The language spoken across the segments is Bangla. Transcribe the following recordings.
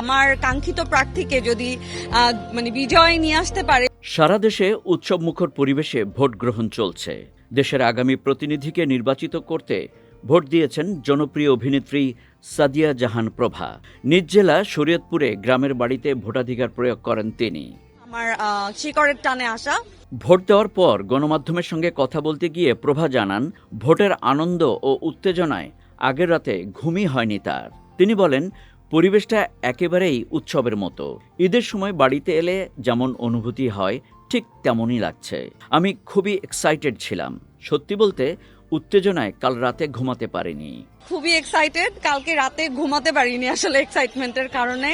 আমার কাঙ্ক্ষিত প্রার্থীকে যদি মানে বিজয় নিয়ে আসতে পারে। সারা দেশে উৎসবমুখর পরিবেশে ভোট গ্রহণ চলছে। দেশের আগামী প্রতিনিধিকে নির্বাচিত করতে ভোট দিয়েছেন জনপ্রিয় অভিনেত্রী সাদিয়া জাহান প্রভা। নিজ জেলা শরীয়তপুরে গ্রামের বাড়িতে ভোটাধিকার প্রয়োগ করেন তিনি। আমার শিকড়ের টানে আসা। ভোট দেওয়ার পর গণমাধ্যমের সঙ্গে কথা বলতে গিয়ে প্রভা জানান, ভোটের আনন্দ ও উত্তেজনায় আগের রাতে ঘুমই হয়নি তার। তিনি বলেন, পরিবেশটা একেবারেই উৎসবের মতো। ঈদের সময় বাড়িতে এলে যেমন অনুভূতি হয় ঠিক তেমনই লাগছে। আমি খুবই এক্সাইটেড ছিলাম। সত্যি বলতে উত্তেজনায় কাল রাতে ঘুমাতে পারিনি। খুবই এক্সাইটেড, কালকে রাতে ঘুমাতে পারিনি আসলে এক্সাইটমেন্টের কারণে।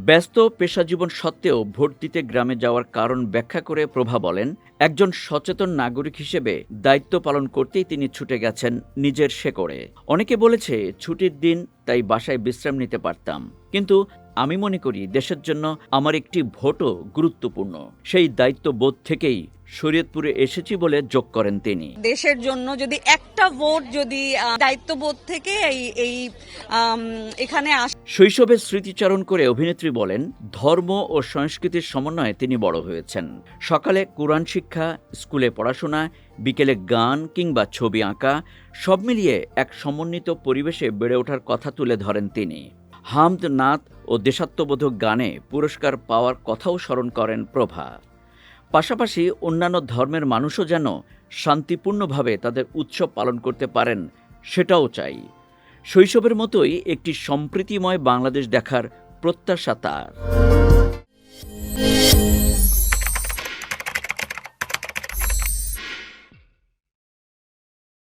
ব্যস্ত পেশাজীবন সত্ত্বেও ভোট দিতে গ্রামে যাওয়ার কারণ ব্যাখ্যা করে প্রভা বলেন, একজন সচেতন নাগরিক হিসেবে দায়িত্ব পালন করতেই তিনি ছুটে গেছেন নিজের শেকড়ে। অনেকে বলেছে ছুটির দিন তাই বাসায় বিশ্রাম নিতে পারতাম, কিন্তু আমি মনে করি দেশের জন্য আমার একটি ভোটও গুরুত্বপূর্ণ। সেই দায়িত্ববোধ থেকেই শরীয়তপুরে এসেছি বলে যোগ করেন তিনি। দেশের জন্য যদি একটা ভোট যদি দায়িত্ববোধ থেকে এই এখানে আসে। শৈশবের স্মৃতিচারণ করে অভিনেত্রী বলেন, ধর্ম ও সংস্কৃতির সমন্বয়ে তিনি বড় হয়েছেন। সকালে কোরআন শিক্ষা, স্কুলে পড়াশোনা, বিকেলে গান কিংবা ছবি আঁকা, সব মিলিয়ে এক সমন্বিত পরিবেশে বেড়ে ওঠার কথা তুলে ধরেন তিনি। হামদ, নাত ও দেশাত্মবোধক গানে পুরস্কার পাওয়ার কথাও স্মরণ করেন প্রভা। পাশাপাশি অন্যান্য ধর্মের মানুষও যেন শান্তিপূর্ণভাবে তাদের উৎসব পালন করতে পারেন সেটাও চাই। শৈশবের মতোই একটি সম্প্রীতিময় বাংলাদেশ দেখার প্রত্যাশা তার।